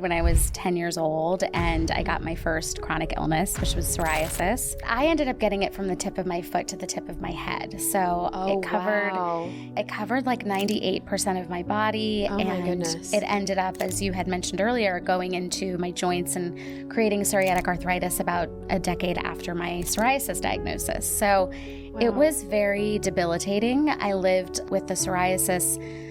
When I was 10 years old and I got my first chronic illness, which was psoriasis, I ended up getting it from the tip of my foot to the tip of my head. So it covered like 98% of my body. Oh my goodness. It ended up, as you had mentioned earlier, going into my joints and creating psoriatic arthritis about a decade after my psoriasis diagnosis. So it was very debilitating. I lived with the psoriasis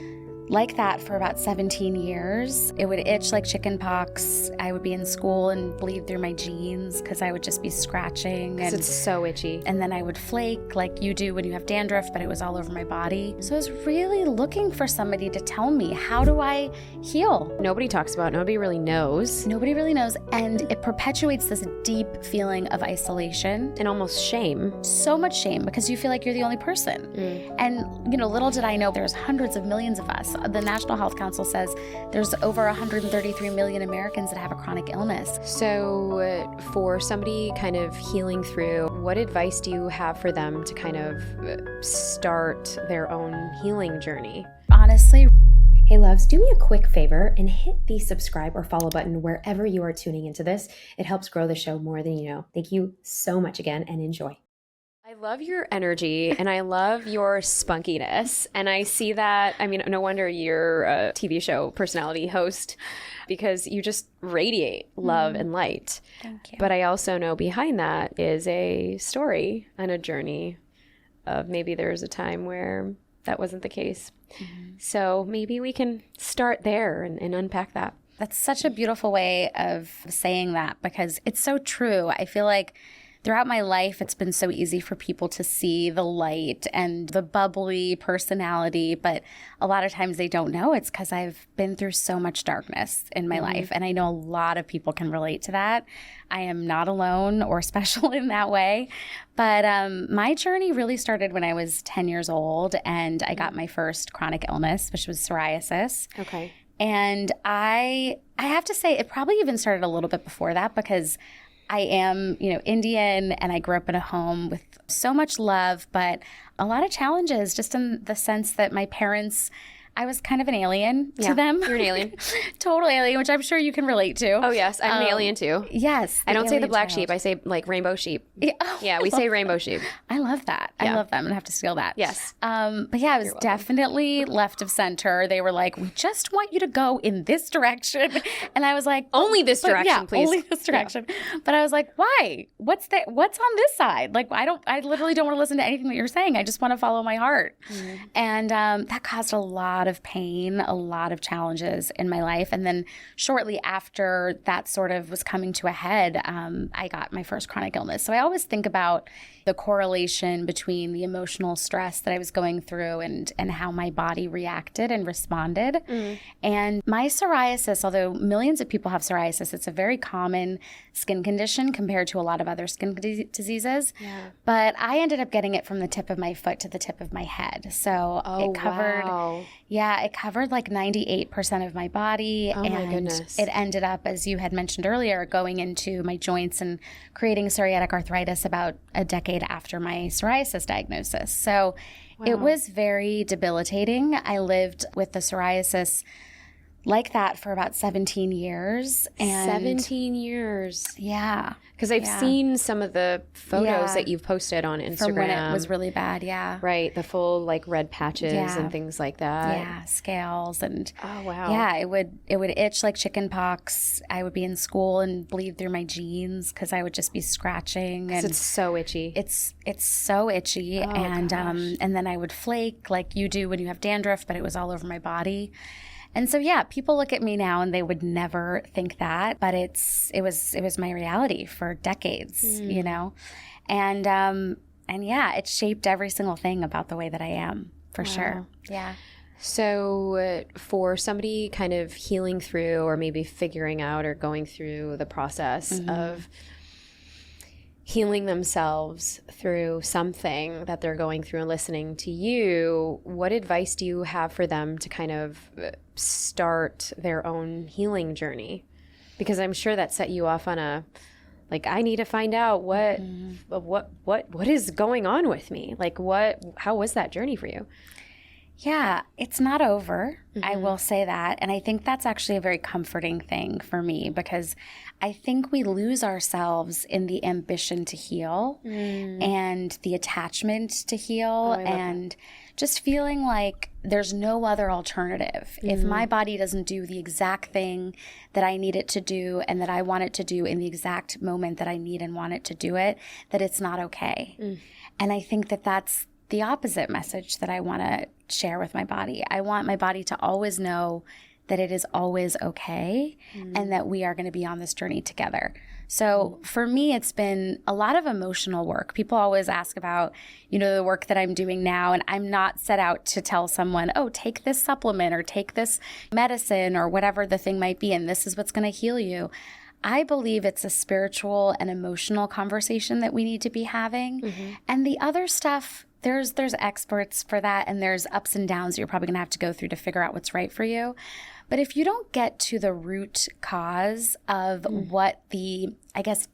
like that for about 17 years. It would itch like chicken pox. I would be in school and bleed through my jeans because I would just be scratching. Because it's so itchy. And then I would flake like you do when you have dandruff, but it was all over my body. So I was really looking for somebody to tell me, how do I heal? Nobody talks about it. Nobody really knows. Nobody really knows. And it perpetuates this deep feeling of isolation. And almost shame. So much shame because you feel like you're the only person. And, little did I know there's hundreds of millions of us. The National Health Council says there's over 133 million Americans that have a chronic illness. So for somebody kind of healing through, what advice do you have for them to kind of start their own healing journey? Honestly, hey loves, do me a quick favor and hit the subscribe or follow button wherever you are tuning into this. It helps grow the show more than you know. Thank you so much again and enjoy. I love your energy and I love your spunkiness. And I see that, no wonder you're a TV show personality host because you just radiate love and light. Thank you. But I also know behind that is a story and a journey of maybe there's a time where that wasn't the case. So maybe we can start there and unpack that. That's such a beautiful way of saying that because it's so true. I feel like throughout my life, it's been so easy for people to see the light and the bubbly personality, but a lot of times they don't know it's because I've been through so much darkness in my life, and I know a lot of people can relate to that. I am not alone or special in that way, but my journey really started when I was 10 years old and I got my first chronic illness, which was psoriasis. Okay. And I have to say it probably even started a little bit before that because I am, Indian, and I grew up in a home with so much love, but a lot of challenges just in the sense that my parents, I was kind of an alien to them. You're an alien. Total alien, which I'm sure you can relate to. Oh, yes. I'm an alien too. Yes. I don't say the black child. sheep. I say like rainbow sheep. Yeah, We say rainbow sheep. I love that. Yeah. I love them and have to steal that. Yes. But yeah, I was definitely left of center. They were like, we just want you to go in this direction. And I was like, only this direction, please. Only this direction. Yeah. But I was like, why? What's on this side? Like, I literally don't want to listen to anything that you're saying. I just want to follow my heart. And that caused a lot of pain, a lot of challenges in my life. And then shortly after that sort of was coming to a head, I got my first chronic illness. So I always think about the correlation between the emotional stress that I was going through and how my body reacted and responded. And my psoriasis, although millions of people have psoriasis, it's a very common skin condition compared to a lot of other skin diseases. Yeah. But I ended up getting it from the tip of my foot to the tip of my head. So it covered like 98% of my body. Oh my goodness. It ended up, as you had mentioned earlier, going into my joints and creating psoriatic arthritis about a decade after my psoriasis diagnosis. So it was very debilitating. I lived with the psoriasis like that for about 17 years. And 17 years. Yeah. Because I've seen some of the photos that you've posted on Instagram. From when it was really bad, yeah. Right, the full like red patches and things like that. Yeah, scales and oh wow. Yeah, it would itch like chicken pox. I would be in school and bleed through my jeans because I would just be scratching. And it's so itchy. It's so itchy, and then I would flake like you do when you have dandruff, but it was all over my body. And so, yeah, people look at me now and they would never think that, but it was my reality for decades, and yeah, it shaped every single thing about the way that I am, for sure. Yeah. So for somebody kind of healing through or maybe figuring out or going through the process of healing themselves through something that they're going through and listening to you, what advice do you have for them to kind of start their own healing journey? Because I'm sure that set you off on a, like, I need to find out what is going on with me. Like, how was that journey for you? Yeah, it's not over. I will say that. And I think that's actually a very comforting thing for me, because I think we lose ourselves in the ambition to heal and the attachment to heal and just feeling like there's no other alternative. If my body doesn't do the exact thing that I need it to do and that I want it to do in the exact moment that I need and want it to do it, that it's not okay. And I think that that's the opposite message that I want to share with my body. I want my body to always know that it is always okay and that we are going to be on this journey together. So for me, it's been a lot of emotional work. People always ask about, the work that I'm doing now, and I'm not set out to tell someone, oh, take this supplement or take this medicine or whatever the thing might be, and this is what's going to heal you. I believe it's a spiritual and emotional conversation that we need to be having. And the other stuff, there's experts for that, and there's ups and downs you're probably going to have to go through to figure out what's right for you. But if you don't get to the root cause of what the,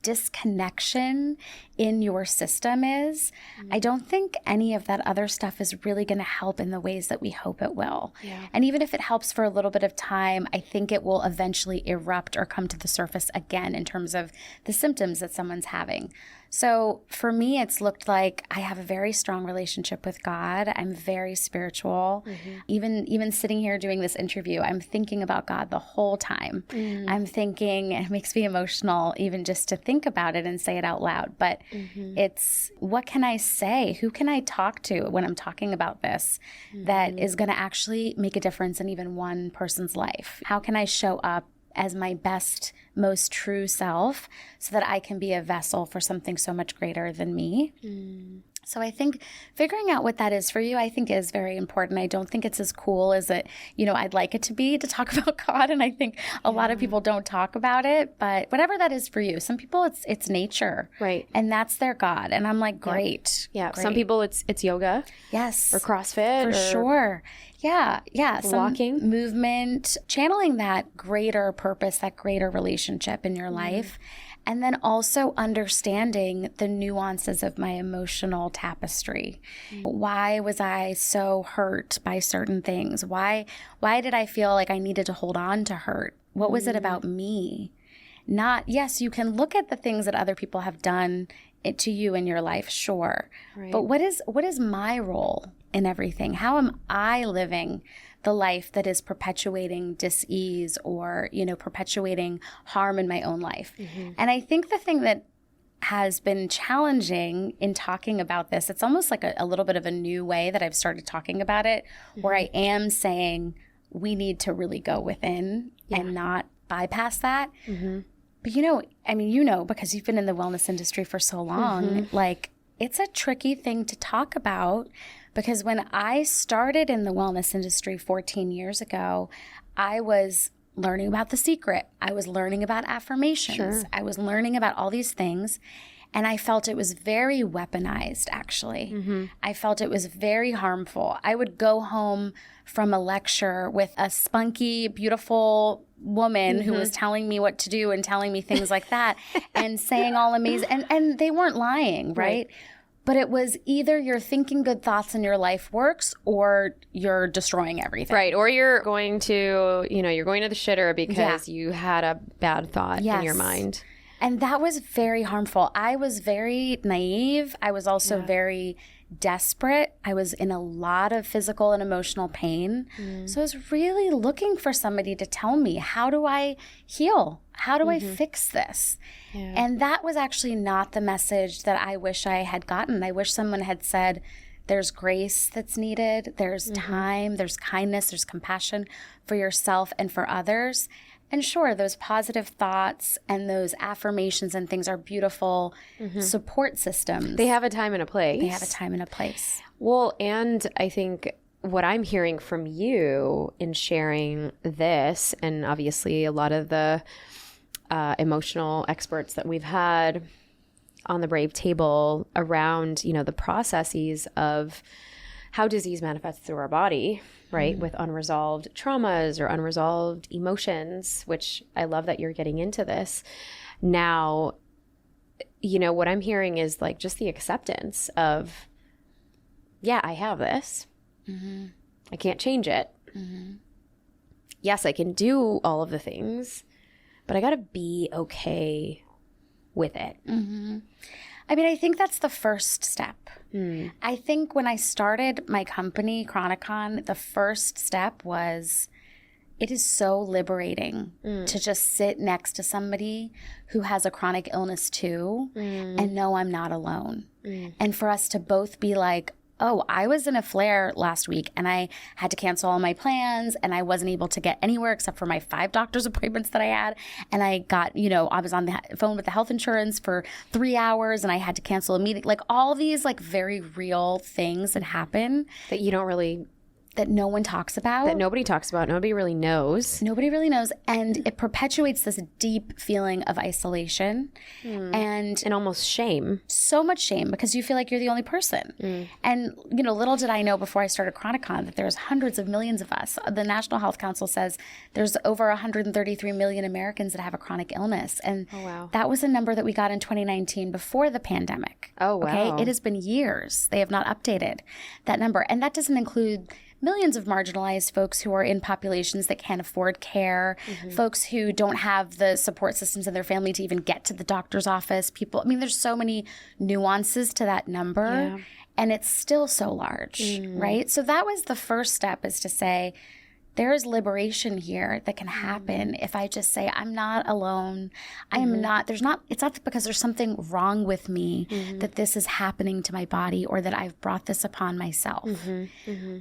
disconnection in your system is, I don't think any of that other stuff is really going to help in the ways that we hope it will. Yeah. And even if it helps for a little bit of time, I think it will eventually erupt or come to the surface again in terms of the symptoms that someone's having. So for me, it's looked like I have a very strong relationship with God. I'm very spiritual. Even sitting here doing this interview, I'm thinking about God the whole time. I'm thinking, it makes me emotional even just to think about it and say it out loud. But it's, what can I say? Who can I talk to when I'm talking about this that is going to actually make a difference in even one person's life? How can I show up as my best, most true self so that I can be a vessel for something so much greater than me? So I think figuring out what that is for you, I think is very important. I don't think it's as cool as it, I'd like it to be, to talk about God. And I think a lot of people don't talk about it, but whatever that is for you, some people it's nature. Right. And that's their God. And I'm like, great. Yeah. Great. Some people it's yoga. Yes. Or CrossFit. For sure. Yeah. Some walking. Movement, channeling that greater purpose, that greater relationship in your life. And then also understanding the nuances of my emotional tapestry. Why was I so hurt by certain things? Why did I feel like I needed to hold on to hurt? What was it about me? Yes, you can look at the things that other people have done to you in your life, sure. Right. But what is my role in everything? How am I living the life that is perpetuating dis-ease or, perpetuating harm in my own life? And I think the thing that has been challenging in talking about this, it's almost like a little bit of a new way that I've started talking about it, where I am saying we need to really go within and not bypass that. But because you've been in the wellness industry for so long, like, it's a tricky thing to talk about, because when I started in the wellness industry 14 years ago, I was learning about The Secret. I was learning about affirmations. Sure. I was learning about all these things. And I felt it was very weaponized, actually. I felt it was very harmful. I would go home from a lecture with a spunky, beautiful woman who was telling me what to do and telling me things like that and saying all amazing. And they weren't lying, right? But it was either you're thinking good thoughts and your life works, or you're destroying everything. Right. Or you're going to, you're going to the shitter because you had a bad thought in your mind. And that was very harmful. I was very naive. I was also very desperate. I was in a lot of physical and emotional pain. So I was really looking for somebody to tell me, how do I heal? How do I fix this? Yeah. And that was actually not the message that I wish I had gotten. I wish someone had said, there's grace that's needed. There's time, there's kindness, there's compassion for yourself and for others. And sure, those positive thoughts and those affirmations and things are beautiful support systems. They have a time and a place. They have a time and a place. Well, and I think what I'm hearing from you in sharing this, and obviously a lot of the emotional experts that we've had on the Brave table around, the processes of how disease manifests through our body, right? With unresolved traumas or unresolved emotions, which I love that you're getting into this. Now, what I'm hearing is like just the acceptance of, I have this. I can't change it. Yes, I can do all of the things, but I got to be okay with it. I mean, I think that's the first step. I think when I started my company, Chronicon, the first step was it is so liberating to just sit next to somebody who has a chronic illness too and know I'm not alone. And for us to both be like, oh, I was in a flare last week and I had to cancel all my plans and I wasn't able to get anywhere except for my 5 doctor's appointments that I had. And I got, I was on the phone with the health insurance for 3 hours and I had to cancel a meeting. Like all these like very real things that happen. That you don't really... That no one talks about. That nobody talks about. Nobody really knows. Nobody really knows. And it perpetuates this deep feeling of isolation and almost shame. So much shame because you feel like you're the only person. And, little did I know before I started Chronicon that there's hundreds of millions of us. The National Health Council says there's over 133 million Americans that have a chronic illness. And that was a number that we got in 2019 before the pandemic. Oh, wow. Okay? It has been years. They have not updated that number. And that doesn't include millions of marginalized folks who are in populations that can't afford care, folks who don't have the support systems in their family to even get to the doctor's office, there's so many nuances to that number, and it's still so large, right? So that was the first step, is to say, there is liberation here that can happen if I just say, I'm not alone. I am not, it's not because there's something wrong with me that this is happening to my body or that I've brought this upon myself.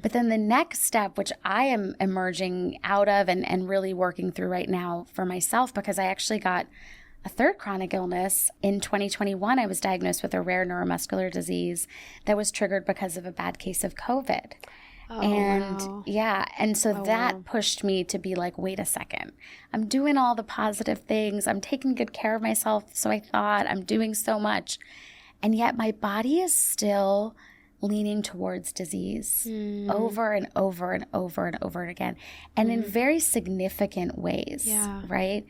But then the next step, which I am emerging out of and really working through right now for myself, because I actually got a third chronic illness. In 2021, I was diagnosed with a rare neuromuscular disease that was triggered because of a bad case of COVID. And so that pushed me to be like, wait a second, I'm doing all the positive things. I'm taking good care of myself. So I thought I'm doing so much. And yet my body is still leaning towards disease over and over and over and over again. And in very significant ways, right?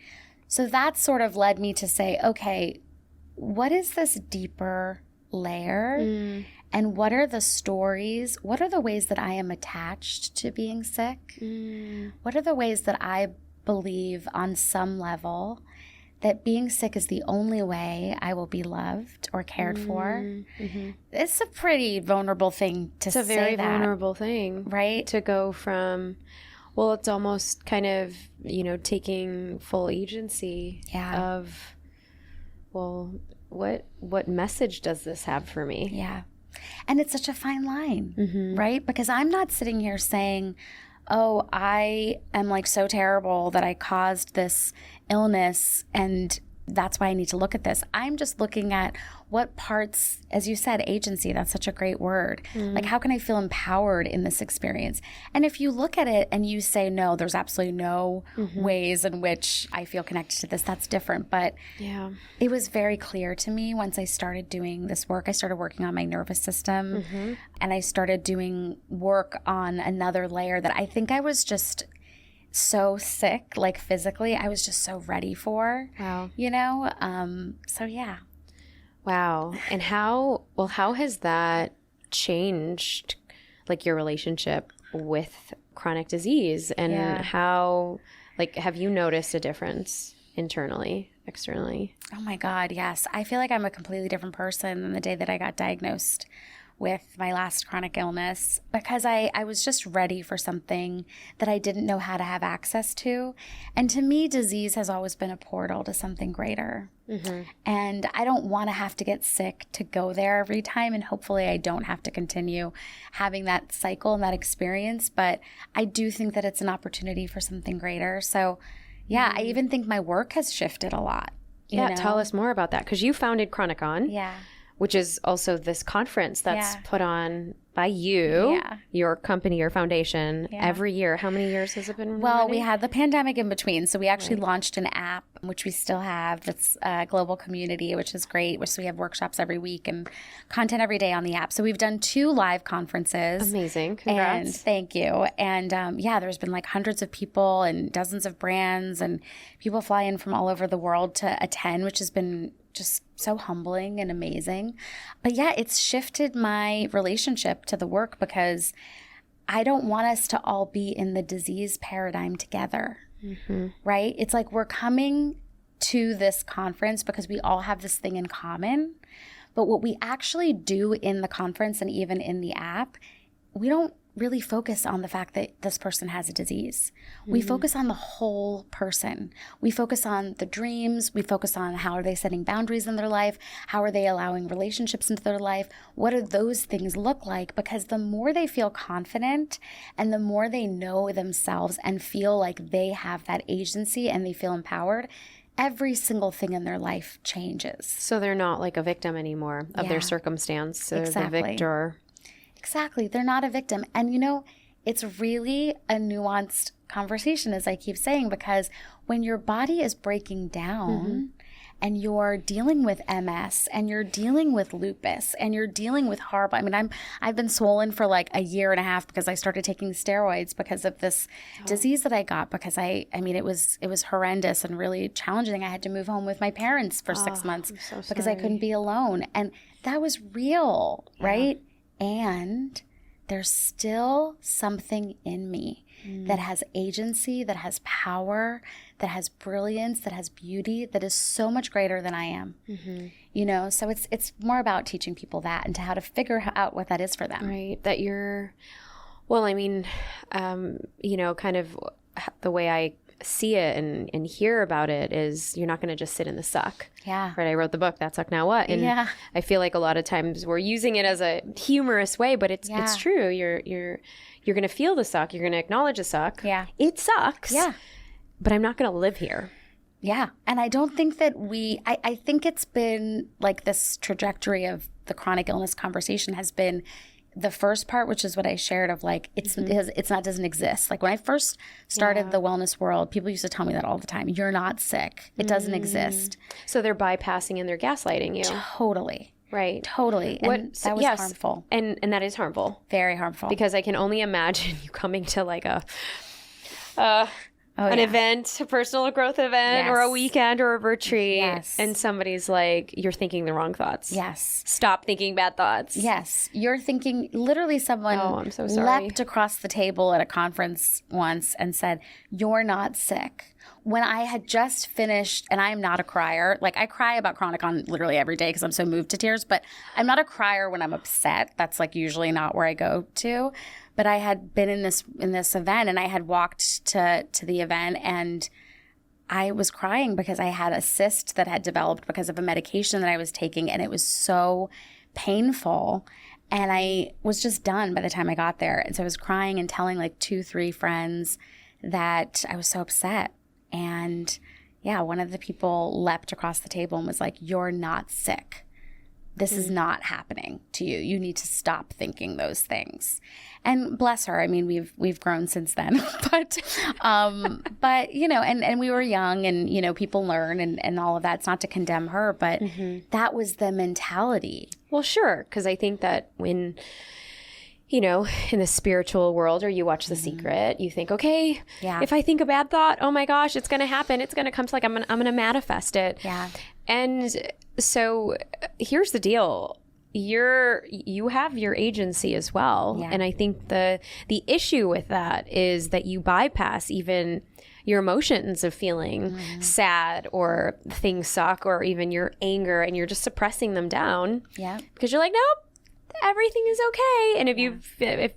So that sort of led me to say, okay, what is this deeper layer? And what are the stories? What are the ways that I am attached to being sick? What are the ways that I believe on some level that being sick is the only way I will be loved or cared for? It's a pretty vulnerable thing to say. It's a very vulnerable thing. Right? To go from, well, it's almost kind of, taking full agency of, well, what message does this have for me? Yeah. And it's such a fine line, right? Because I'm not sitting here saying, oh, I am like so terrible that I caused this illness and that's why I need to look at this. I'm just looking at what parts, as you said, agency, that's such a great word. Like, how can I feel empowered in this experience? And if you look at it and you say, no, there's absolutely no ways in which I feel connected to this, that's different. But it was very clear to me once I started doing this work. I started working on my nervous system and I started doing work on another layer that I think I was just so sick, like physically, I was just so ready for. Wow. So yeah. Wow. And how has that changed, like, your relationship with chronic disease? And how, like, have you noticed a difference internally, externally? Oh my God, yes. I feel like I'm a completely different person than the day that I got diagnosed with my last chronic illness, because I was just ready for something that I didn't know how to have access to. And to me, disease has always been a portal to something greater. And I don't want to have to get sick to go there every time. And hopefully I don't have to continue having that cycle and that experience. But I do think that it's an opportunity for something greater. So yeah, I even think my work has shifted a lot. Tell us more about that, because you founded Chronicon. Yeah. Which is also this conference that's put on by you, your company, your foundation, every year. How many years has it been running? Well, we had the pandemic in between, so we actually launched an app, which we still have, that's a global community, which is great, which we have workshops every week and content every day on the app. So we've done 2 live conferences. Amazing. Congrats. And thank you. And there's been like hundreds of people and dozens of brands, and people fly in from all over the world to attend, which has been just so humbling and amazing. But yeah, it's shifted my relationship to the work, because I don't want us to all be in the disease paradigm together, right? It's like we're coming to this conference because we all have this thing in common. But what we actually do in the conference and even in the app, we don't really focus on the fact that this person has a disease. We focus on the whole person. We focus on the dreams. We focus on how are they setting boundaries in their life? How are they allowing relationships into their life? What do those things look like? Because the more they feel confident and the more they know themselves and feel like they have that agency and they feel empowered, every single thing in their life changes. So they're not like a victim anymore of their circumstance. They're the victor. Exactly. They're not a victim. And, you know, it's really a nuanced conversation, as I keep saying, because when your body is breaking down and you're dealing with MS and you're dealing with lupus and you're dealing with horrible, I mean, I've been swollen for like a year and a half because I started taking steroids because of this disease that I got, because I mean, it was horrendous and really challenging. I had to move home with my parents for 6 months because I couldn't be alone. And that was real, right? And there's still something in me that has agency, that has power, that has brilliance, that has beauty, that is so much greater than I am. You know, so it's more about teaching people that and to how to figure out what that is for them. Right. That you're, well, I mean, you know, kind of the way I see it and hear about it is you're not going to just sit in the suck. Yeah. Right. I wrote the book, That Suck Now What? And I feel like a lot of times we're using it as a humorous way, but it's true. You're going to feel the suck. You're going to acknowledge the suck. Yeah. It sucks. Yeah. But I'm not going to live here. Yeah. And I don't think that I think it's been like this trajectory of the chronic illness conversation has been the first part, which is what I shared of like, doesn't exist. Like when I first started the wellness world, people used to tell me that all the time. You're not sick. It doesn't exist. So they're bypassing and they're gaslighting you. Totally. Right. Totally. And that was harmful. And that is harmful. Very harmful. Because I can only imagine you coming to like an event, a personal growth event or a weekend or a retreat. And somebody's like, you're thinking the wrong thoughts. Yes. Stop thinking bad thoughts. Yes. You're thinking, literally someone I'm so sorry. leapt across the table at a conference once and said, you're not sick. When I had just finished, and I am not a crier, like I cry about Chronicon literally every day because I'm so moved to tears, but I'm not a crier when I'm upset. That's like usually not where I go to. But I had been in this event and I had walked to the event and I was crying because I had a cyst that had developed because of a medication that I was taking, and it was so painful. And I was just done by the time I got there. And so I was crying and telling like 2-3 friends that I was so upset. And one of the people leapt across the table and was like, you're not sick. This is not happening to you. You need to stop thinking those things. And bless her. I mean, we've grown since then, but you know, and we were young, and you know, people learn and all of that. It's not to condemn her, but that was the mentality. Well, sure, because I think that when, you know, in the spiritual world, or you watch The Secret, you think, okay, if I think a bad thought, oh my gosh, it's going to happen. It's going to come to like, I'm going to manifest it. Yeah. And so here's the deal. You have your agency as well. Yeah. And I think the issue with that is that you bypass even your emotions of feeling sad or things suck or even your anger, and you're just suppressing them down. Yeah. Because you're like, nope, everything is okay. And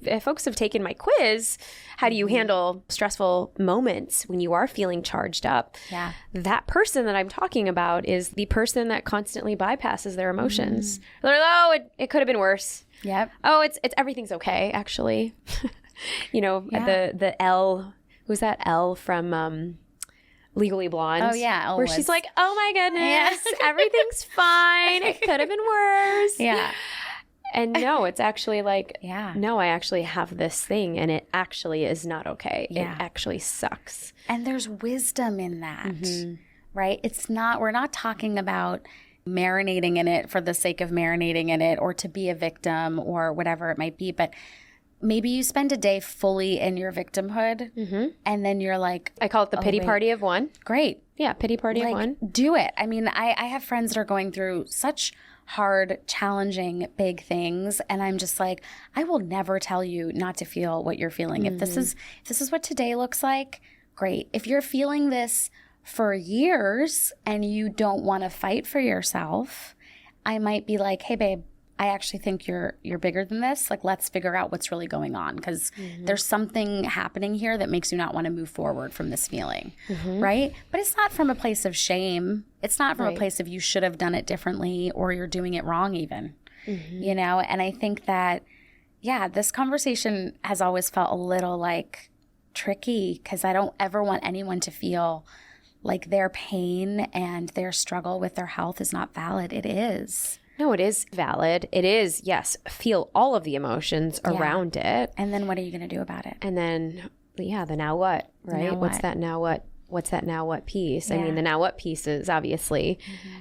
if folks have taken my quiz, how do you handle stressful moments when you are feeling charged up? Yeah. That person that I'm talking about is the person that constantly bypasses their emotions. They're like, oh, it could have been worse. Yep. Oh, it's everything's okay, actually. You know, the L, who's that L from Legally Blonde? Oh, yeah. Where she's like, oh my goodness, everything's fine. It could have been worse. Yeah. And no, it's actually like, no, I actually have this thing and it actually is not okay. It actually sucks. And there's wisdom in that, right? We're not talking about marinating in it for the sake of marinating in it or to be a victim or whatever it might be. But maybe you spend a day fully in your victimhood and then you're like, I call it the pity party of one. Great. Yeah, pity party of one. Do it. I mean, I have friends that are going through such hard, challenging, big things. And I'm just like, I will never tell you not to feel what you're feeling. If this is what today looks like, great. If you're feeling this for years and you don't want to fight for yourself, I might be like, hey, babe, I actually think you're bigger than this. Like, let's figure out what's really going on, because there's something happening here that makes you not want to move forward from this feeling, right? But it's not from a place of shame. It's not from a place of you should have done it differently or you're doing it wrong even, you know? And I think that, yeah, this conversation has always felt a little like tricky, because I don't ever want anyone to feel like their pain and their struggle with their health is not valid. It is. No, it is valid. It is, yes, feel all of the emotions around it. And then what are you going to do about it? And then, the now what, right? Now What's what? that now what? What's that now what piece? I Yeah. mean, the now what piece is obviously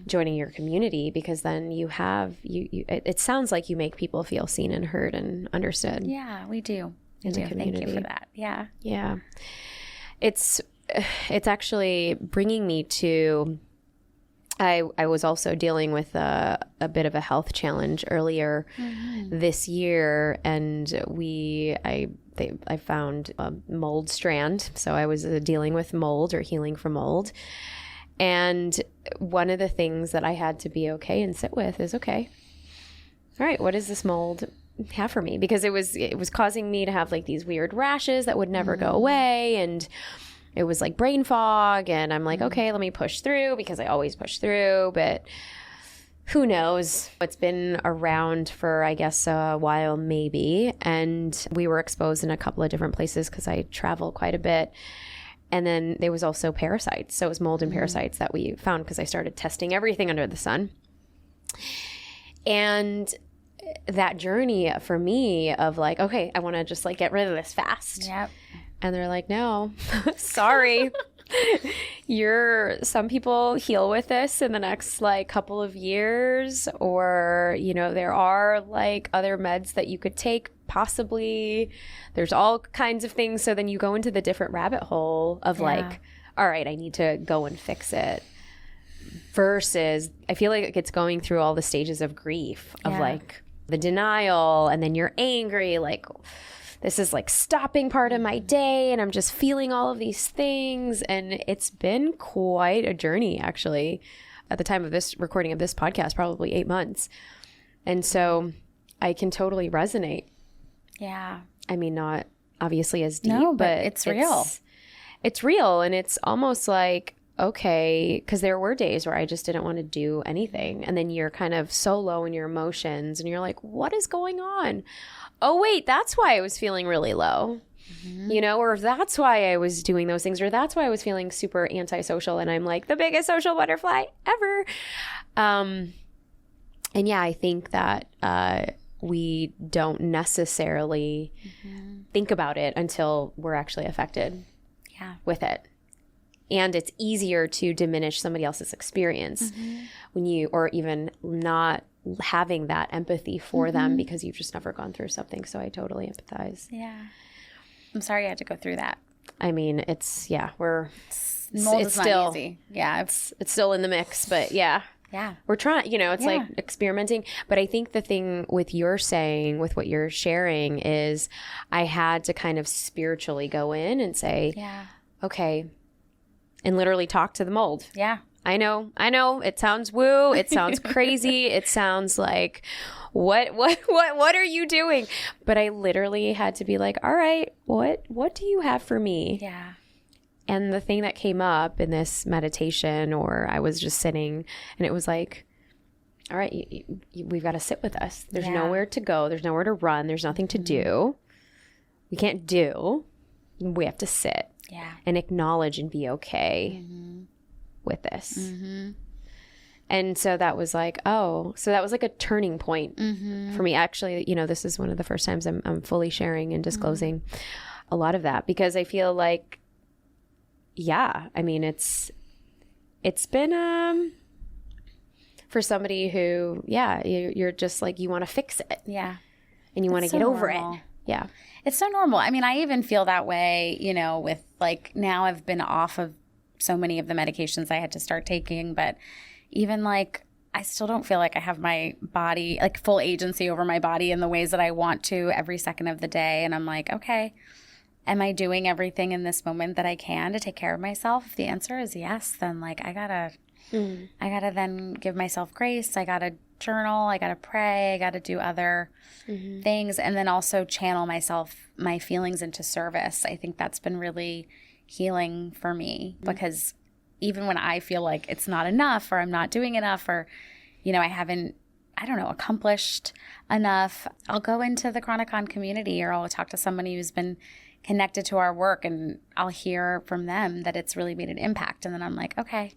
joining your community, because then you have, it sounds like you make people feel seen and heard and understood. Yeah, we do. We In the do. Thank you community. for that. Yeah. Yeah. It's actually bringing me to, I was also dealing with a bit of a health challenge earlier this year, and I found a mold strand. So I was dealing with mold or healing from mold. And one of the things that I had to be okay and sit with is, okay, all right, what does this mold have for me? Because it was causing me to have like these weird rashes that would never go away, and it was like brain fog, and I'm like, okay, let me push through, because I always push through, but who knows? It's been around for, I guess, a while maybe, and we were exposed in a couple of different places because I travel quite a bit. And then there was also parasites. So it was mold and parasites that we found because I started testing everything under the sun. And that journey for me of like, okay, I want to just like get rid of this fast. Yep. And they're like, no, sorry. Some people heal with this in the next like couple of years, or, there are like other meds that you could take possibly. There's all kinds of things. So then you go into the different rabbit hole of like, all right, I need to go and fix it. Versus I feel like it's going through all the stages of grief of like the denial, and then you're angry, like, this is like stopping part of my day, and I'm just feeling all of these things. And it's been quite a journey, actually, at the time of this recording of this podcast, probably 8 months. And so I can totally resonate. Yeah. I mean, not obviously as deep, No, but it's real. It's real. And it's almost like, okay, because there were days where I just didn't want to do anything. And then you're kind of so low in your emotions, and you're like, what is going on? Oh, wait, that's why I was feeling really low, or that's why I was doing those things, or that's why I was feeling super antisocial, and I'm like the biggest social butterfly ever. And yeah, I think that we don't necessarily think about it until we're actually affected with it. And it's easier to diminish somebody else's experience when you, or even not having that empathy for them because you've just never gone through something. So I totally empathize. Yeah. I'm sorry you had to go through that. I mean, it's Mold is still not easy. Yeah. it's still in the mix, but yeah, we're trying, it's like experimenting. But I think the thing with with what you're sharing is I had to kind of spiritually go in and say, okay, and literally talk to the mold. Yeah. I know. It sounds woo. It sounds crazy. It sounds like, what are you doing? But I literally had to be like, all right, what do you have for me? Yeah. And the thing that came up in this meditation, or I was just sitting, and it was like, all right, we've got to sit with us. There's nowhere to go. There's nowhere to run. There's nothing to do. We can't do. We have to sit and acknowledge and be okay with this. And so that was like, that was like a turning point for me. Actually, this is one of the first times I'm fully sharing and disclosing a lot of that, because I feel like, I mean, it's been, for somebody who, you're just like, you want to fix it. Yeah. And you want to get over it. Yeah. It's so normal. I mean, I even feel that way, with like, now I've been off of so many of the medications I had to start taking, but even like I still don't feel like I have my body, like full agency over my body in the ways that I want to every second of the day. And I'm like, okay, am I doing everything in this moment that I can to take care of myself? If the answer is yes, then like I gotta then give myself grace. I gotta journal. I gotta pray. I gotta do other things, and then also channel my feelings into service. I think that's been really healing for me because even when I feel like it's not enough or I'm not doing enough or, I haven't, accomplished enough, I'll go into the Chronicon community or I'll talk to somebody who's been connected to our work and I'll hear from them that it's really made an impact. And then I'm like, okay,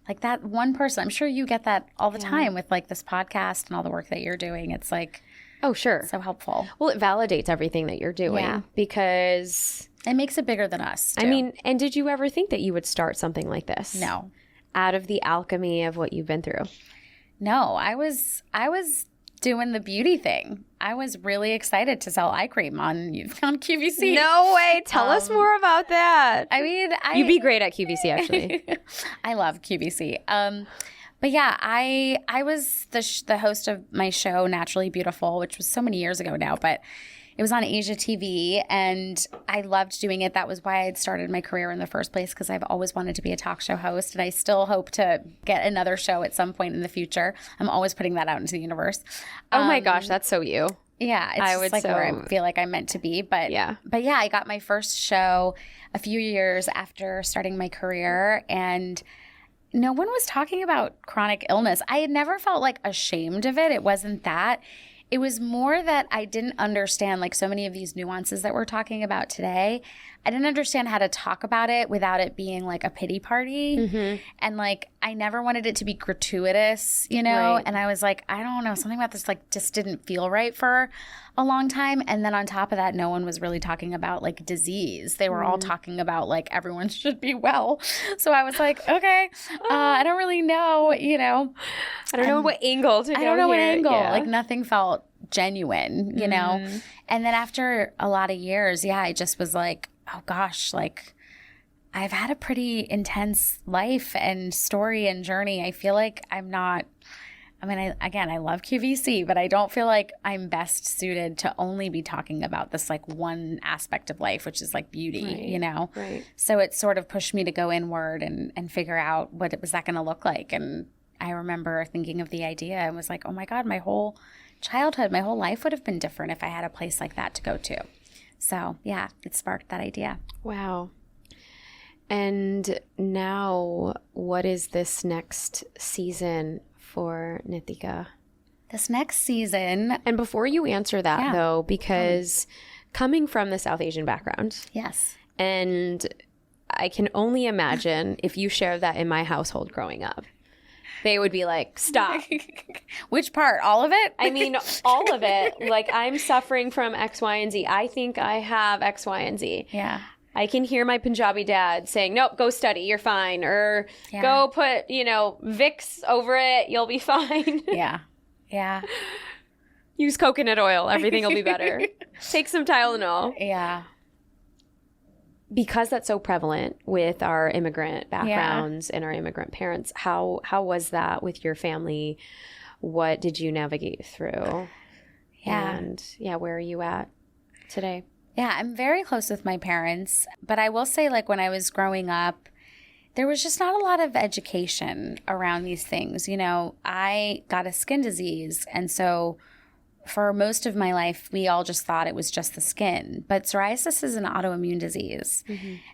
like that one person, I'm sure you get that all the time with like this podcast and all the work that you're doing. It's like, oh, sure. So helpful. Well, it validates everything that you're doing because it makes it bigger than us, too. I mean, and did you ever think that you would start something like this? No. Out of the alchemy of what you've been through? No, I was doing the beauty thing. I was really excited to sell eye cream on QVC. No way. Tell us more about that. I mean, you'd be great at QVC, actually. I love QVC. But yeah, I was the host of my show, Naturally Beautiful, which was so many years ago now, but it was on Asia TV, and I loved doing it. That was why I had started my career in the first place, because I've always wanted to be a talk show host, and I still hope to get another show at some point in the future. I'm always putting that out into the universe. Oh my gosh, that's so you. Yeah, it's just like where I feel like I'm meant to be. But yeah, I got my first show a few years after starting my career, and no one was talking about chronic illness. I had never felt like ashamed of it. It wasn't that. It was more that I didn't understand like so many of these nuances that we're talking about today. I didn't understand how to talk about it without it being like a pity party. And like I never wanted it to be gratuitous, Right. And I was like, I don't know, something about this like just didn't feel right for a long time. And then on top of that, no one was really talking about like disease. They were all talking about like everyone should be well. So I was like, okay, I don't really know, I don't know what angle to go I don't know here. what angle. Yeah. Like nothing felt genuine, And then after a lot of years, I just was like, oh gosh, like I've had a pretty intense life and story and journey. I feel like I'm not, I love QVC, but I don't feel like I'm best suited to only be talking about this like one aspect of life, which is like beauty, Right. So it sort of pushed me to go inward and figure out what was that going to look like. And I remember thinking of the idea and was like, oh my God, my whole childhood, my whole life would have been different if I had a place like that to go to. So yeah, it sparked that idea. Wow. And now what is this next season for Nitika? This next season. And before you answer that though, because coming from the South Asian background. Yes. And I can only imagine if you shared that in my household growing up. They would be like, stop. Which part? All of it? I mean, all of it. Like, I'm suffering from X, Y, and Z. I think I have X, Y, and Z. Yeah. I can hear my Punjabi dad saying, nope, go study, you're fine. Or go put, Vicks over it, you'll be fine. Yeah. Yeah. Use coconut oil, everything will be better. Take some Tylenol. Yeah. Because that's so prevalent with our immigrant backgrounds and our immigrant parents, how was that with your family? What did you navigate through? Yeah. And where are you at today? Yeah, I'm very close with my parents, but I will say like when I was growing up, there was just not a lot of education around these things. I got a skin disease, and so for most of my life, we all just thought it was just the skin. But psoriasis is an autoimmune disease.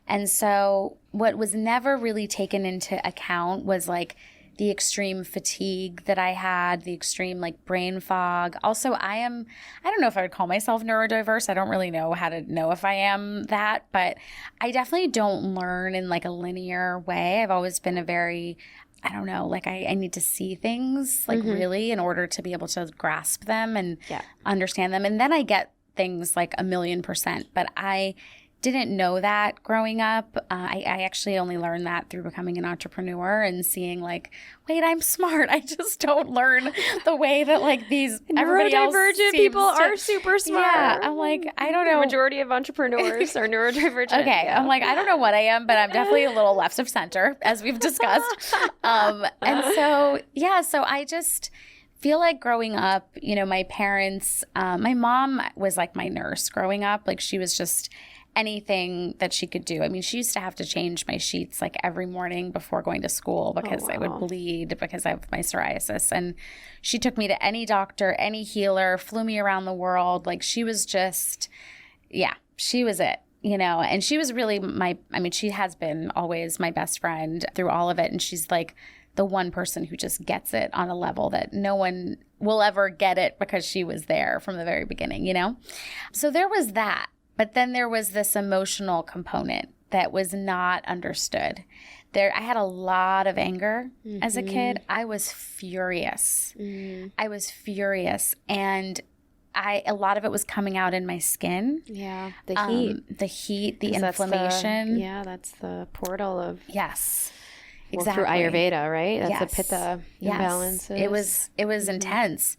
And so what was never really taken into account was like the extreme fatigue that I had, the extreme like brain fog. Also, I don't know if I would call myself neurodiverse. I don't really know how to know if I am that, but I definitely don't learn in like a linear way. I've always been a very, I don't know, like I need to see things like really in order to be able to grasp them and understand them. And then I get things like 1,000,000%. But I didn't know that growing up. I actually only learned that through becoming an entrepreneur and seeing like, wait, I'm smart. I just don't learn the way that like these everybody else neurodivergent people are super smart. Yeah, I'm like, I don't know. The majority of entrepreneurs are neurodivergent. Okay, I'm like, I don't know what I am, but I'm definitely a little left of center, as we've discussed. And so, yeah, so I just feel like growing up, you know, my parents, my mom was like my nurse growing up. Like she was just anything that she could do. I mean, she used to have to change my sheets like every morning before going to school because I would bleed because I have my psoriasis. And she took me to any doctor, any healer, flew me around the world. Like she was just, yeah, she was it, you know. And she was really she has been always my best friend through all of it. And she's like the one person who just gets it on a level that no one will ever get it because she was there from the very beginning, you know. So there was that. But then there was this emotional component that was not understood. I had a lot of anger as a kid. I was furious. I was furious. And a lot of it was coming out in my skin. Yeah, the heat. The inflammation. That's the portal of... Yes, exactly. Through Ayurveda, right? That's the pitta imbalances. It was intense.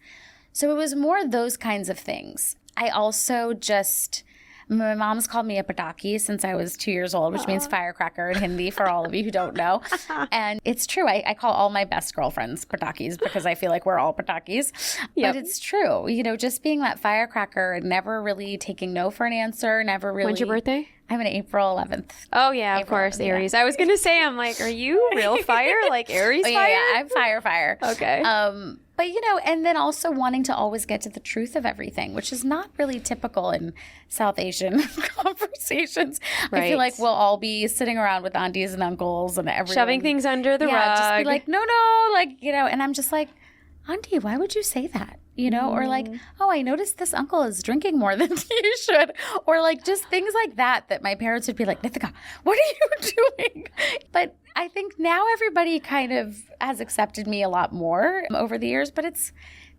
So it was more those kinds of things. I also just... My mom's called me a pataki since I was 2 years old, which means firecracker in Hindi for all of you who don't know. And it's true. I call all my best girlfriends patakis because I feel like we're all patakis. But it's true. You know, just being that firecracker and never really taking no for an answer, never really... When's your birthday? I'm an April 11th. Oh, yeah, of course, Aries. I was going to say, I'm like, are you real fire? Like Aries fire? Yeah, I'm fire. Okay. But, you know, and then also wanting to always get to the truth of everything, which is not really typical in South Asian conversations. Right. I feel like we'll all be sitting around with aunties and uncles and everyone. Shoving things under the rug. Just be like, no, like, you know, and I'm just like, Auntie, why would you say that? You know, or like, oh, I noticed this uncle is drinking more than you should. Or like just things like that my parents would be like, Nitika, what are you doing? But I think now everybody kind of has accepted me a lot more over the years. But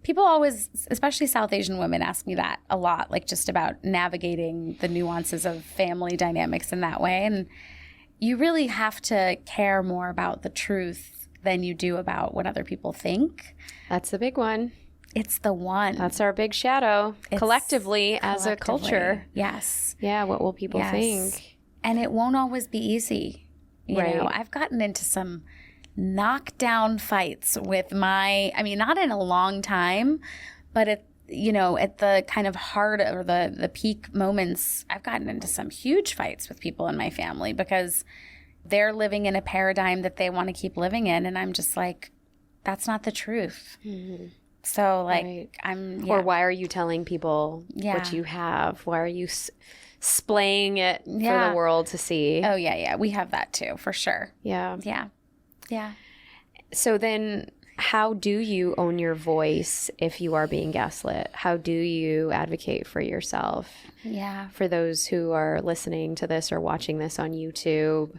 people always, especially South Asian women, ask me that a lot, like just about navigating the nuances of family dynamics in that way. And you really have to care more about the truth than you do about what other people think. That's the big one. It's the one. That's our big shadow collectively as a culture. Yes. Yeah. What will people think? And it won't always be easy. You know, I've gotten into some knockdown fights with not in a long time, but at the kind of heart or the peak moments, I've gotten into some huge fights with people in my family because they're living in a paradigm that they want to keep living in. And I'm just like, that's not the truth. Mm-hmm. So like Or why are you telling people what you have? Why are you splaying it for the world to see? Oh, yeah. We have that too, for sure. Yeah. Yeah. So then how do you own your voice if you are being gaslit? How do you advocate for yourself? Yeah. For those who are listening to this or watching this on YouTube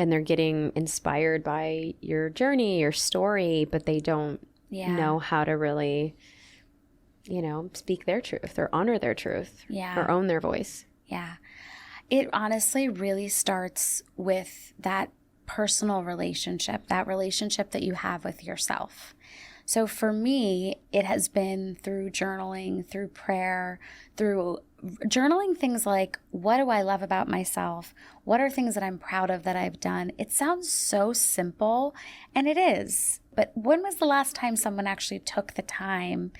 and they're getting inspired by your journey, your story, but they don't know how to really, speak their truth or honor their truth or own their voice. Yeah. It honestly really starts with that personal relationship, that relationship that you have with yourself. So for me, it has been through journaling, through prayer, through journaling things like, what do I love about myself? What are things that I'm proud of that I've done? It sounds so simple, and it is. But when was the last time someone actually took the time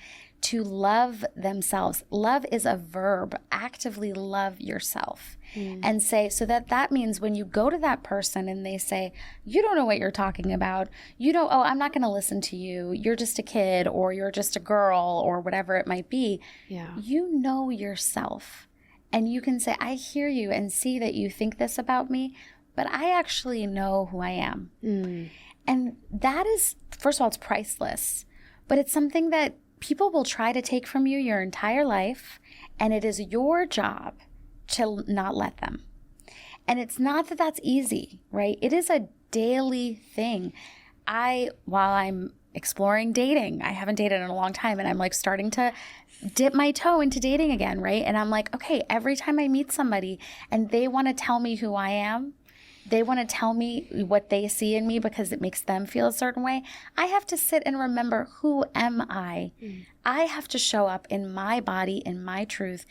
to love themselves? Love is a verb. Actively love yourself. And say, so that means when you go to that person and they say, you don't know what you're talking about. I'm not going to listen to you. You're just a kid, or you're just a girl, or whatever it might be. Yeah. You know yourself. And you can say, I hear you and see that you think this about me, but I actually know who I am. And that is, first of all, it's priceless, but it's something that people will try to take from you your entire life, and it is your job to not let them. And it's not that that's easy, right? It is a daily thing. While I'm exploring dating. I haven't dated in a long time, and I'm like starting to dip my toe into dating again, right? And I'm like, okay, every time I meet somebody and they want to tell me who I am, they want to tell me what they see in me because it makes them feel a certain way, I have to sit and remember, who am I? I have to show up in my body, in my truth.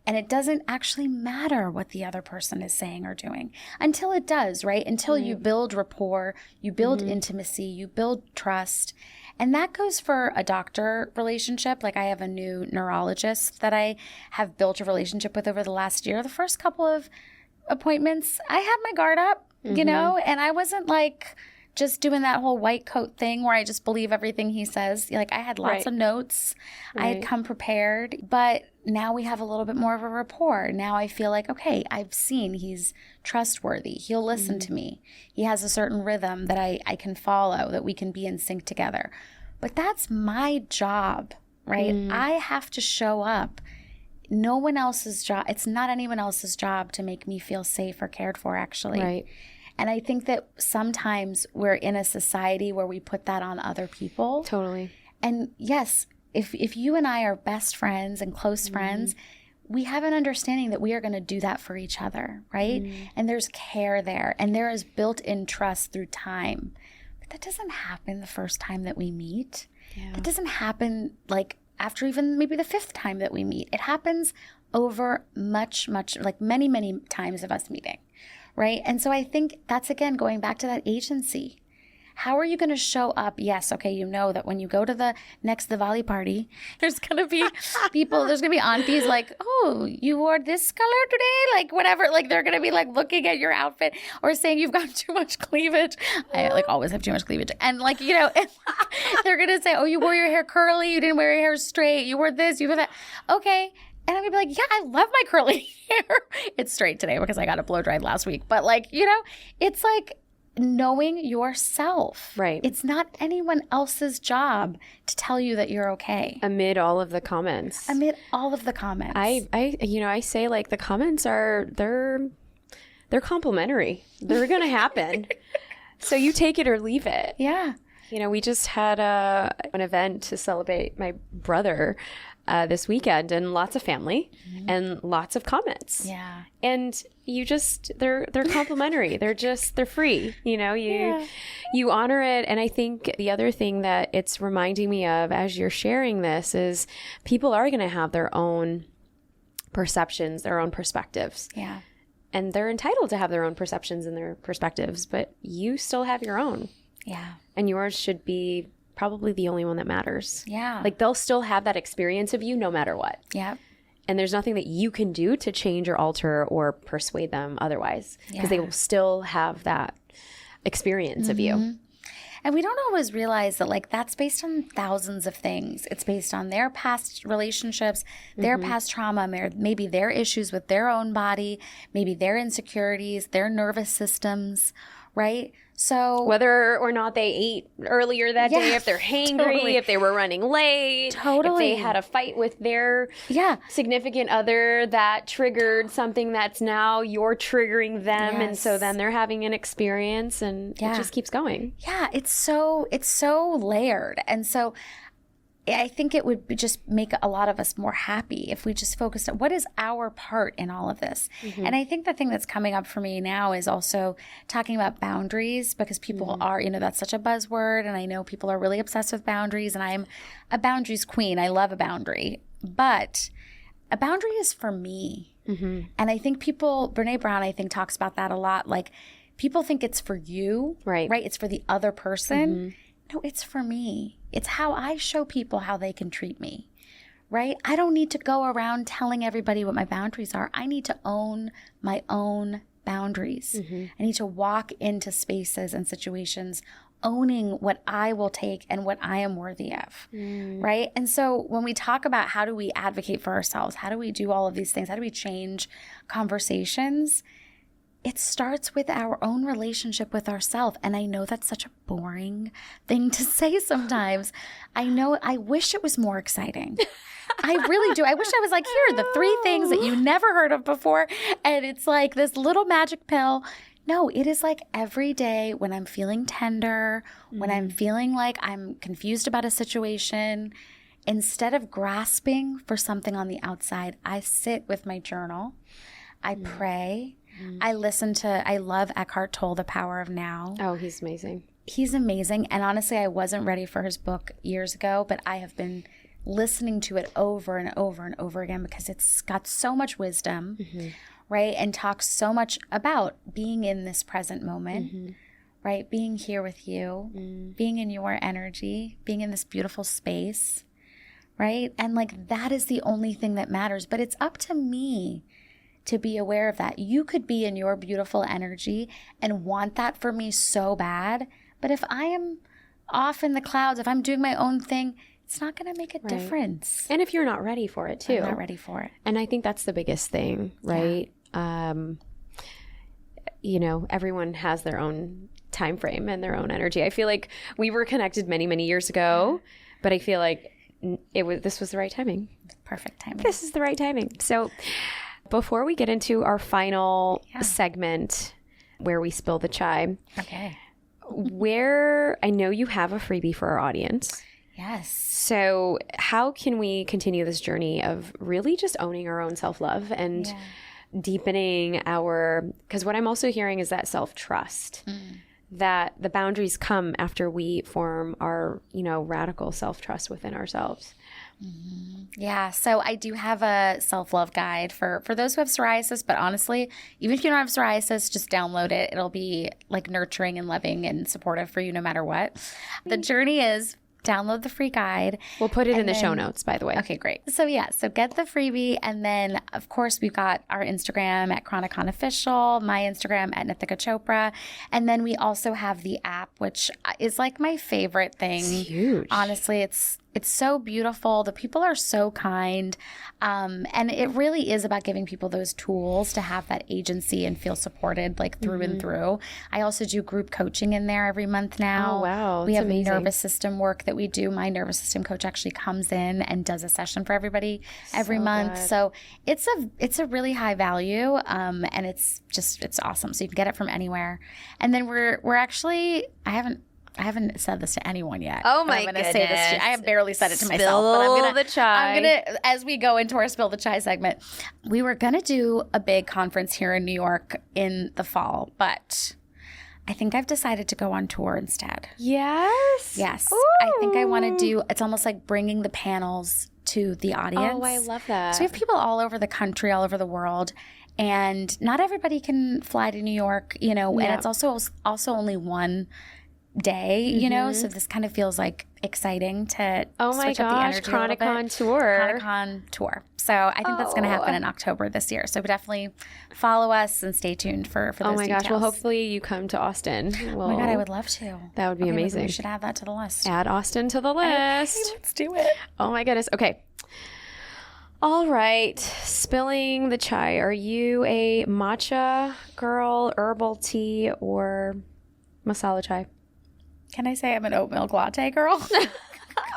And it doesn't actually matter what the other person is saying or doing until it does, right? Until you build rapport, you build intimacy, you build trust. And that goes for a doctor relationship. Like I have a new neurologist that I have built a relationship with over the last year. The first couple of appointments, I had my guard up, you know, and I wasn't like just doing that whole white coat thing where I just believe everything he says. Like I had lots of notes. I had come prepared, but now we have a little bit more of a rapport. Now I feel like, okay, I've seen he's trustworthy. He'll listen to me. He has a certain rhythm that I can follow, that we can be in sync together. But that's my job, right? I have to show up. No one else's job. It's not anyone else's job to make me feel safe or cared for, actually. Right. And I think that sometimes we're in a society where we put that on other people. Totally. And yes, if you and I are best friends and close friends, we have an understanding that we are going to do that for each other, right? And there's care there, and there is built-in trust through time. But that doesn't happen the first time that we meet. That doesn't happen like after even maybe the fifth time that we meet. It happens over much, like many, many times of us meeting. Right? And so I think that's, again, going back to that agency. How are you going to show up? Yes, okay, you know that when you go to the next Diwali party, there's going to be people, there's going to be aunties like, oh, you wore this color today? Like whatever, like they're going to be like looking at your outfit or saying you've got too much cleavage. I like always have too much cleavage. And like, you know, they're going to say, oh, you wore your hair curly, you didn't wear your hair straight, you wore this, you wore that. Okay. And I'm going to be like, yeah, I love my curly hair. It's straight today because I got it blow dried last week. But like, you know, it's like knowing yourself. Right. It's not anyone else's job to tell you that you're okay. Amid all of the comments. I say like the comments are, they're complimentary. They're going to happen. So you take it or leave it. Yeah. You know, we just had an event to celebrate my brother this weekend, and lots of family and lots of comments. Yeah. And you just, they're complimentary. they're free. You know, you honor it. And I think the other thing that it's reminding me of as you're sharing this is people are going to have their own perceptions, their own perspectives. Yeah. And they're entitled to have their own perceptions and their perspectives, but you still have your own. Yeah. And yours should be probably the only one that matters. Yeah. Like they'll still have that experience of you no matter what. Yeah. And there's nothing that you can do to change or alter or persuade them otherwise, because they will still have that experience of you. And we don't always realize that like that's based on thousands of things. It's based on their past relationships, their past trauma, maybe their issues with their own body, maybe their insecurities, their nervous systems, right? So whether or not they ate earlier that day, if they're hangry, if they were running late, if they had a fight with their significant other that triggered something that's now you're triggering them. And so then they're having an experience and it just keeps going. Yeah, it's so layered. And so I think it would just make a lot of us more happy if we just focused on what is our part in all of this. And I think the thing that's coming up for me now is also talking about boundaries, because people are, you know, that's such a buzzword. And I know people are really obsessed with boundaries, and I'm a boundaries queen. I love a boundary, but a boundary is for me. And I think Brene Brown, I think, talks about that a lot. Like people think it's for you, right? It's for the other person. No, it's for me. It's how I show people how they can treat me, right? I don't need to go around telling everybody what my boundaries are. I need to own my own boundaries. I need to walk into spaces and situations owning what I will take and what I am worthy of, right? And so when we talk about how do we advocate for ourselves, how do we do all of these things, how do we change conversations, it starts with our own relationship with ourselves. And I know that's such a boring thing to say sometimes. I know, I wish it was more exciting. I really do. I wish I was like, here are the 3 things that you never heard of before. And it's like this little magic pill. No, it is like every day when I'm feeling tender, when I'm feeling like I'm confused about a situation, instead of grasping for something on the outside, I sit with my journal. I pray. I love Eckhart Tolle, The Power of Now. Oh, he's amazing. He's amazing. And honestly, I wasn't ready for his book years ago, but I have been listening to it over and over and over again because it's got so much wisdom, right? And talks so much about being in this present moment, right? Being here with you, being in your energy, being in this beautiful space, right? And like that is the only thing that matters. But it's up to me to be aware of that. You could be in your beautiful energy and want that for me so bad. But if I am off in the clouds, if I'm doing my own thing, it's not going to make a difference. And if you're not ready for it too. I'm not ready for it. And I think that's the biggest thing, right? You know, everyone has their own time frame and their own energy. I feel like we were connected many, many years ago, but I feel like this was the right timing. Perfect timing. This is the right timing. So before we get into our final segment where we spill the chai, where I know you have a freebie for our audience. Yes. So how can we continue this journey of really just owning our own self-love and deepening because what I'm also hearing is that self-trust, that the boundaries come after we form our, radical self-trust within ourselves. Yeah. So I do have a self-love guide for those who have psoriasis, but honestly, even if you don't have psoriasis, just download it. It'll be like nurturing and loving and supportive for you no matter what. The journey is download the free guide. We'll put it in the show notes, by the way. Okay, great. So so get the freebie. And then, of course, we've got our Instagram at Chronicon Official, my Instagram at Nitika Chopra. And then we also have the app, which is like my favorite thing. It's huge. Honestly, it's so beautiful. The people are so kind. And it really is about giving people those tools to have that agency and feel supported like through and through. I also do group coaching in there every month now. Oh, wow. We have amazing. nervous system work that we do. My nervous system coach actually comes in and does a session for everybody every month. Good. So it's a really high value. And it's awesome. So you can get it from anywhere. And then we're actually, I haven't said this to anyone yet. Oh my goodness! Say this to you. I have barely said it to myself. Spill But the chai. I'm gonna, as we go into our spill the chai segment, we were gonna do a big conference here in New York in the fall, but I think I've decided to go on tour instead. Yes. Ooh. I think I want to do. It's almost like bringing the panels to the audience. Oh, I love that. So we have people all over the country, all over the world. And not everybody can fly to New York, and it's also only one day, so this kind of feels like exciting to switch up the energy Chronicon tour. Chronicon tour. So I think that's going to happen in October this year. So definitely follow us and stay tuned for those Oh my details. gosh. Well, hopefully you come to Austin. Oh my God, I would love to. That would be amazing. We should add that to the list. Add Austin to the list. Let's do it. Oh my goodness. Okay. All right. Spilling the chai. Are you a matcha girl, herbal tea, or masala chai? Can I say I'm an oat milk latte girl?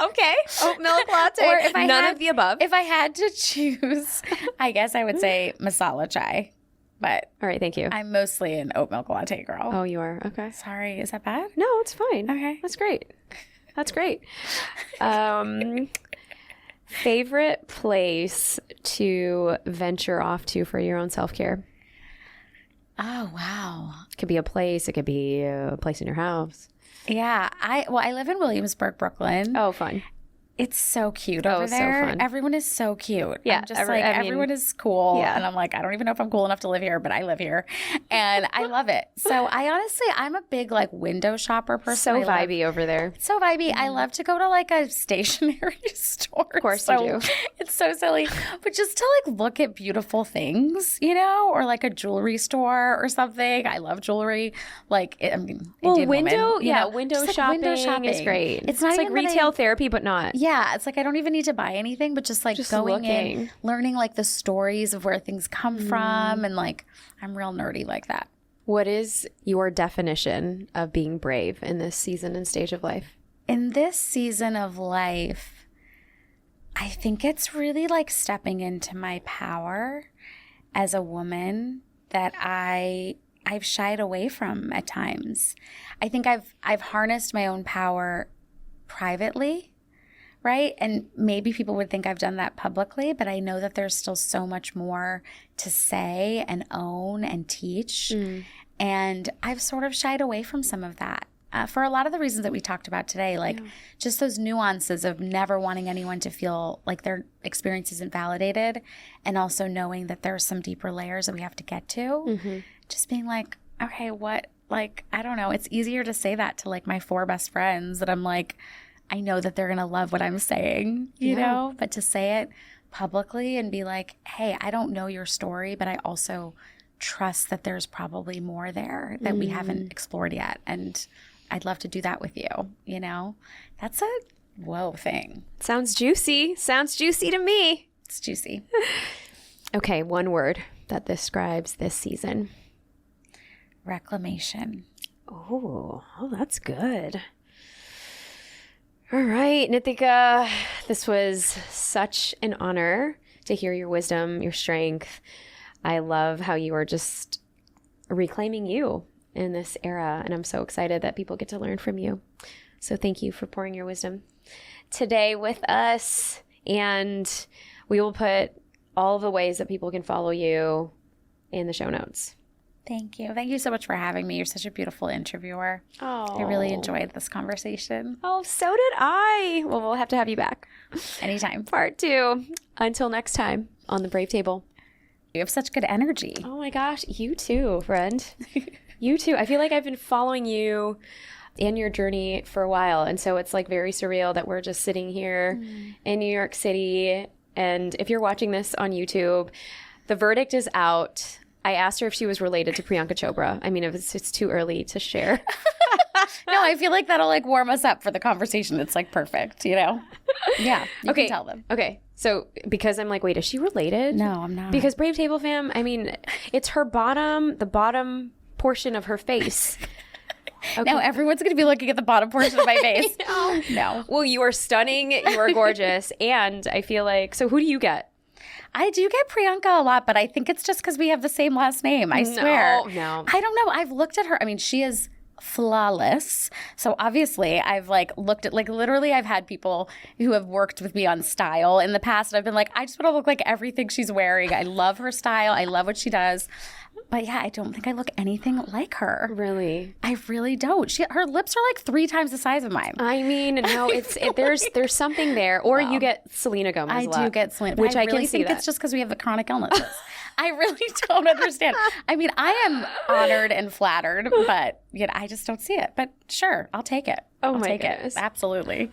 Okay. Oat milk latte. Or if I None had, of the above. If I had to choose, I guess I would say masala chai. But all right. Thank you. I'm mostly an oat milk latte girl. Oh, you are? Okay. Sorry. Is that bad? No, it's fine. Okay. That's great. That's great. Favorite place to venture off to for your own self-care? Oh, wow. It could be a place. It could be a place in your house. Yeah. I live in Williamsburg, Brooklyn. Oh, fun. It's so cute over so there. fun. Everyone is so cute. Yeah, I'm just everyone is cool. Yeah. And I'm like, I don't even know if I'm cool enough to live here, but I live here. And I love it. So I'm a big like window shopper person. So vibey over there. So vibey. I love to go to like a stationery store. Of course you do. It's so silly. But just to like look at beautiful things, or like a jewelry store or something. I love jewelry. Like, Indian window, woman, window just, shopping, like, window shopping is great. It's not like even retail therapy, but not. Yeah, it's like I don't even need to buy anything, but just going looking. in, learning like the stories of where things come from, and like I'm real nerdy like that. What is your definition of being brave in this season and stage of life? In this season of life, I think it's really like stepping into my power as a woman, that I I've shied away from at times. I think I've harnessed my own power privately, right? And maybe people would think I've done that publicly, but I know that there's still so much more to say and own and teach. And I've sort of shied away from some of that. For a lot of the reasons that we talked about today, like just those nuances of never wanting anyone to feel like their experience isn't validated, and also knowing that there's some deeper layers that we have to get to. Just being like, okay, what, like, I don't know. It's easier to say that to like my 4 best friends that I'm like, I know that they're going to love what I'm saying, you know, but to say it publicly and be like, hey, I don't know your story, but I also trust that there's probably more there that we haven't explored yet. And I'd love to do that with you, you know? That's a whoa thing. Sounds juicy. Sounds juicy to me. It's juicy. Okay, one word that describes this season. Reclamation. Oh, that's good. All right, Nitika, this was such an honor to hear your wisdom, your strength. I love how you are just reclaiming you in this era, and I'm so excited that people get to learn from you. So thank you for pouring your wisdom today with us, and we will put all the ways that people can follow you in the show notes. Thank you. Thank you so much for having me. You're such a beautiful interviewer. Oh, I really enjoyed this conversation. Oh, so did I. Well, we'll have to have you back. Anytime. Part 2. Until next time on the Brave Table. You have such good energy. Oh my gosh, you too, friend. You too. I feel like I've been following you and your journey for a while. And so it's like very surreal that we're just sitting here in New York City. And if you're watching this on YouTube, the verdict is out. I asked her if she was related to Priyanka Chopra. I mean, if it's too early to share. No, I feel like that'll like warm us up for the conversation. It's like perfect, you know? Yeah, you can tell them. Okay, so because I'm like, wait, is she related? No, I'm not. Because Brave Table Fam, I mean, it's her the bottom portion of her face. Okay. Now everyone's going to be looking at the bottom portion of my face. No. Well, you are stunning. You are gorgeous. And I feel like, so who do you get? I do get Priyanka a lot, but I think it's just because we have the same last name. I swear. No. I don't know. I've looked at her. I mean, she is flawless. So obviously I've like looked at, like literally I've had people who have worked with me on style in the past. And I've been like, I just want to look like everything she's wearing. I love her style. I love what she does. But yeah, I don't think I look anything like her. Really? I really don't. Her lips are like 3 times the size of mine. I mean, no, there's something there. Or you get Selena Gomez. I do get Selena, which I really can see think that. it's just because we have the chronic illnesses. I really don't understand. I mean, I am honored and flattered, but I just don't see it. But sure, I'll take it. Oh I'll my take goodness. it. Absolutely.